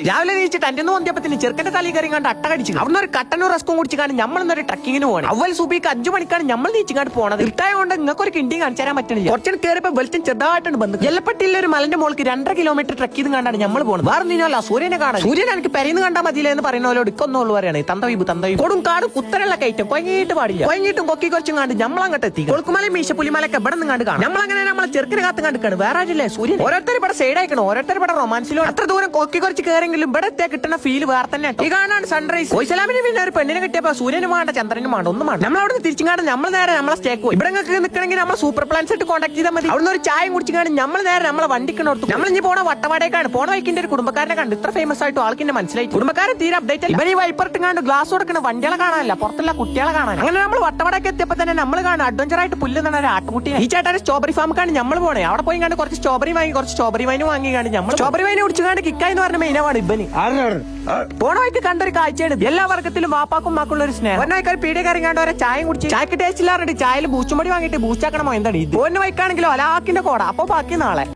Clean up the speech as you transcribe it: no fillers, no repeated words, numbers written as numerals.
രാവിലെ നീച്ചിട്ട് എന്റെ വന്നപ്പത്തിന് ചെറുക്കന്റെ തലയിൽ കയറി കണ്ട് അട്ട കടിച്ചു അവിടെ ഒരു കട്ടനും റസ്കും കുടിച്ചാണ് നമ്മളൊരു ട്രക്കിങ്ങിന് പോകണം അവൽ സൂപ്പിക്ക് 5 മണിക്കാണ് നമ്മൾ നീച്ചിങ്ങാണ്ട് പോണത് ഇട്ടായ കൊണ്ട് നിങ്ങൾക്ക് ഒരു കിണ്ടി കാണിച്ചു തരാൻ പറ്റണില്ല കുറച്ചു കയറിയപ്പോ വെളിച്ചം ചെറുതായിട്ടുണ്ട് ബന്ധം എല്ലപ്പെട്ടില്ല ഒരു മലന്റെ മോൾക്ക് 2.5 കിലോമീറ്റർ ട്രക്ക് ചെയ്ത് കണ്ടാണ് നമ്മൾ പോകുന്നത് വേറെ നീനല്ല സൂര്യനെ കാണാൻ സൂര്യൻ എനിക്ക് പെരയുന്ന കണ്ടാൽ മതിയില്ല എന്ന് പറയുന്ന ഇക്കൊന്നുള്ളൂ പറയാണ് തന്തവീപ് കൊടും കാട് കുത്തനുള്ള കയറ്റം കൊയങ്ങിയിട്ട് പാടില്ല കൊയങ്ങിയിട്ടും കൊക്കി കുറച്ചും കണ്ട് നമ്മൾ അങ്ങോട്ട് എത്തി കൊളുക്കുമല മീശ പുലിമലൊക്കെ ഇവിടെ നിന്ന് കണ്ട് കാണാം നമ്മളങ്ങനെ നമ്മളെ ചെറുക്കിന് കാത്ത് കണ്ടിക്കാണ് വേറെ ആരില്ലേ സൂര്യൻ ഓരോരുത്തർ ഇവിടെ സൈഡ് ആയിക്കണം ഓരോരുത്തർ ഇവിടെ റൊമാൻസിലോ അത്ര ദൂരം കൊക്കി കുറച്ച് കയറെങ്കിലും ഇവിടെ എത്തിയാ കിട്ടുന്ന ഫീൽ വേറെ തന്നെ ഈ കാണാൻ സൺറൈസ് കോയിസലാമിന് പിന്നെ ഒരു പെണ്ണിനെ കിട്ടിയപ്പോ സൂര്യനും വേണ്ട ചന്ദ്രനും വേണ്ട ഒന്നും വേണ്ട നമ്മൾ അവിടെ തിരിച്ചുകാണ്ട് നമ്മൾ നേരെ നമ്മളെ സ്റ്റേക്ക് പോയി ഇവിടെ നിൽക്കണമെങ്കിൽ നമ്മൾ സൂപ്പർ പ്ലാൻസ് ആയിട്ട് കോൺടാക്ട് ചെയ്താൽ മതി അവിടെ ഒരു ചായം കുടിച്ചാണ്ട് നമ്മൾ നേരെ നമ്മളെ വണ്ടിക്കണോർത്തു നമ്മൾ ഇനി പോണ വട്ടവാടേക്കാണ് പോണ വൈക്കിന്റെ ഒരു കുടുംബക്കാരനെ കണ്ട് ഇത്ര ഫേമസ് ആയിട്ട് ആൾക്കിന്റെ മനസ്സിലായി കുടുംബക്കാരൻ തീരെ അപ്ഡേറ്റ് അല്ല ഇവര് ഈ വൈപ്പറിട്ടുകാണ്ട് ഗ്ലാസ് കൊടുക്കുന്ന വണ്ടികളെ കാണാനല്ല പുറത്തുള്ള കുട്ടികളെ കാണാൻ അങ്ങനെ നമ്മൾ വട്ടവടക്ക് എത്തിയപ്പോ തന്നെ നമ്മൾ കാണാൻ അഡ്വഞ്ചർ ആയിട്ട് പുല്ല് തന്നെ ഒരു ആട്ടുകുട്ടി ഈ ചേട്ടാൻ സ്ട്രോബറി ഫാമിക്കാണ് നമ്മൾ പോണേ അവിടെ പോയി കണ്ട് കുറച്ച് സ്ട്രോബറി വാങ്ങി കുറച്ച് സ്ട്രോബറി വൈനും വാങ്ങി കണ്ട് നമ്മൾ സ്ട്രോബറി വൈന് കുടിച്ചുകൊണ്ട് കിക്കായി എന്ന് പറഞ്ഞ മെയിനാണ് ഇബന് പോണ വൈക്ക് കണ്ടൊരു കാഴ്ചയാണ് എല്ലാ വർഗത്തിലും വാപ്പാക്കും മാക്കുള്ള ഒരു സ്നേഹം ഒന്നായിക്കാർ പീഡിയക്കാരും കണ്ട് ഓരോ ചായം കുടിച്ച് ചായക്ക് ടേസ്റ്റ് ഇല്ലാറുണ്ട് ചായയിൽ ബൂച്ചുമടി വാങ്ങിയിട്ട് ബൂസ്റ്റാക്കണമോ എന്താണ് ഇത് ഓന്നെ വൈക്കാണെങ്കിലോ അലാക്കിന്റെ കോട അപ്പൊ ബാക്കി നാളെ